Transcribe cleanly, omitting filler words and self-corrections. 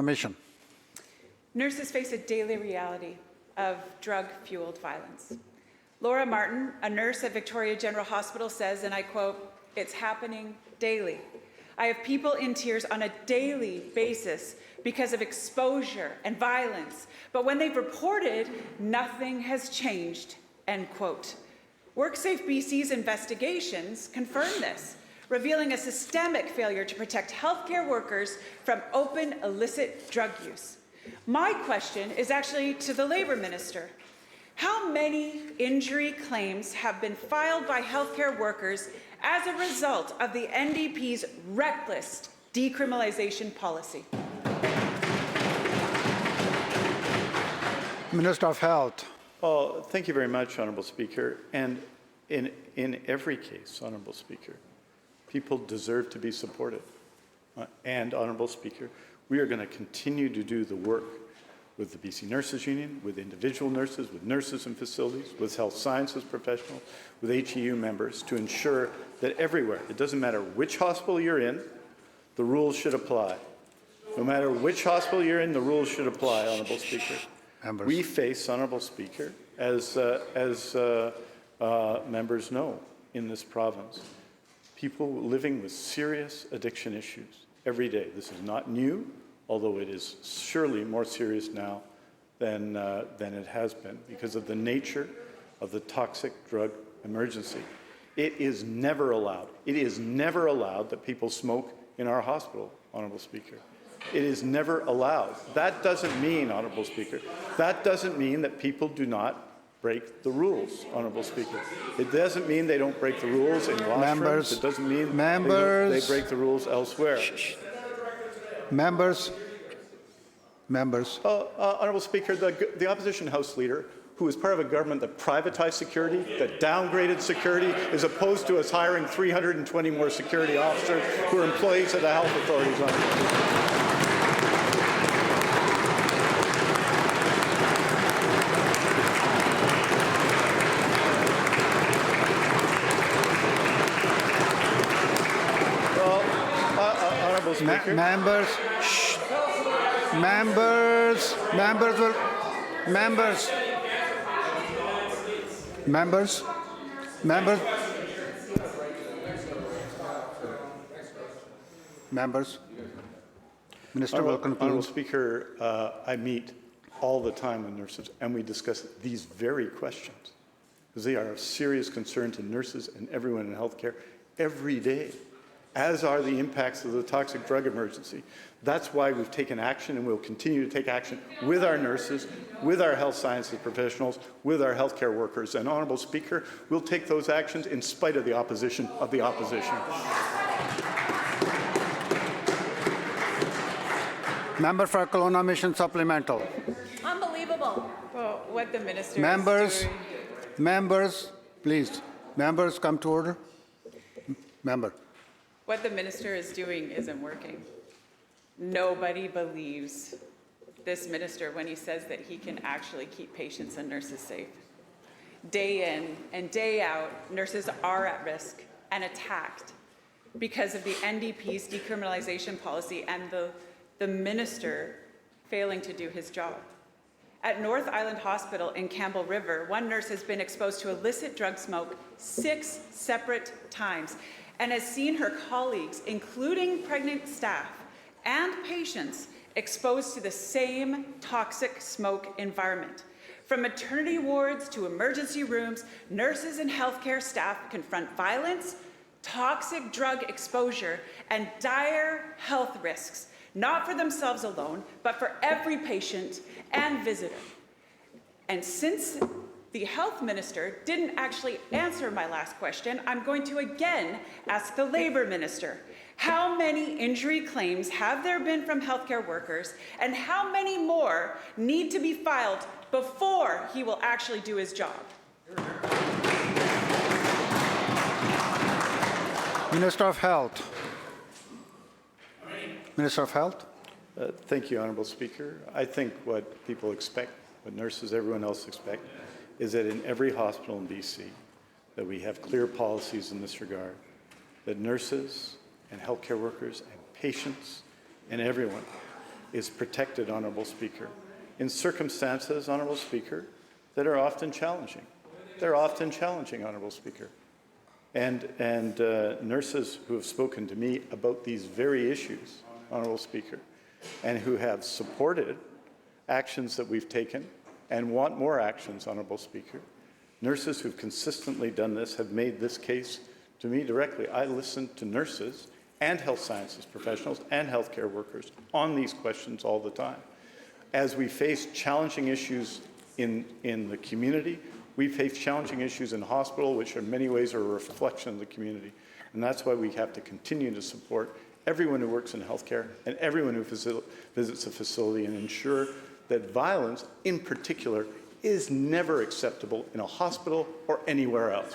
Mission. Nurses face a daily reality of drug-fueled violence. Laura Martin, a nurse at Victoria General Hospital, says, and I quote, "It's happening daily. I have people in tears on a daily basis because of exposure and violence, but when they've reported, nothing has changed," end quote. WorkSafe BC's investigations confirm this, revealing a systemic failure to protect healthcare workers from open illicit drug use. My question is actually to the Labour Minister. How many injury claims have been filed by healthcare workers as a result of the NDP's reckless decriminalisation policy? Minister of Health. Well, thank you very much, Honourable Speaker. And in every case, Honourable Speaker, people deserve to be supported. And, Honourable Speaker, we are going to continue to do the work with the BC Nurses Union, with individual nurses, with nurses in facilities, with health sciences professionals, with HEU members to ensure that everywhere, it doesn't matter which hospital you're in, the rules should apply. No matter which hospital you're in, the rules should apply, Honourable Speaker. Members. We face, Honourable Speaker, as members know in this province, people living with serious addiction issues every day. This is not new, although it is surely more serious now than it has been because of the nature of the toxic drug emergency. It is never allowed. It is never allowed that people smoke in our hospital, Honourable Speaker. It is never allowed. That doesn't mean, Honourable Speaker, that doesn't mean that people do not break the rules, Honourable Speaker. It doesn't mean they don't break the rules in washrooms. Members, it doesn't mean members, they break the rules elsewhere. Members. Honourable Speaker, the opposition House Leader, who is part of a government that privatized security, that downgraded security, is opposed to us hiring 320 more security officers who are employees of the health authorities. Members, shh. members, Minister will conclude. Honourable Speaker, I meet all the time with nurses and we discuss these very questions because they are of serious concern to nurses and everyone in healthcare every day, as are the impacts of the toxic drug emergency. That's why we've taken action and we'll continue to take action with our nurses, with our health sciences professionals, with our healthcare workers. And, Honourable Speaker, we'll take those actions in spite of the opposition of the opposition. Member for Kelowna Mission Supplemental. Unbelievable. Well, what the minister Members, is doing. members, please. Members, come to order. Member. What the minister is doing isn't working. Nobody believes this minister when he says that he can actually keep patients and nurses safe. Day in and day out, nurses are at risk and attacked because of the NDP's decriminalisation policy and the minister failing to do his job. At North Island Hospital in Campbell River, one nurse has been exposed to illicit drug smoke 6 separate times and has seen her colleagues, including pregnant staff and patients, exposed to the same toxic smoke environment. From maternity wards to emergency rooms, nurses and healthcare staff confront violence, toxic drug exposure, and dire health risks, not for themselves alone, but for every patient and visitor. And since the health minister didn't actually answer my last question, I'm going to again ask the Labour minister. How many injury claims have there been from healthcare workers, and how many more need to be filed before he will actually do his job? Minister of Health. Minister of Health. Thank you, Honourable Speaker. I think what people expect, what nurses, everyone else expect, is that in every hospital in BC that we have clear policies in this regard, that nurses and healthcare workers and patients and everyone is protected, Honourable Speaker, in circumstances, Honourable Speaker, that are often challenging. They're often challenging, Honourable Speaker. And nurses who have spoken to me about these very issues, Honourable Speaker, and who have supported actions that we've taken and want more actions, Honourable Speaker. Nurses who've consistently done this have made this case to me directly. I listen to nurses and health sciences professionals and healthcare workers on these questions all the time. As we face challenging issues in the community, we face challenging issues in hospital, which in many ways are a reflection of the community. And that's why we have to continue to support everyone who works in healthcare and everyone who visits a facility and ensure that violence, in particular, is never acceptable in a hospital or anywhere else.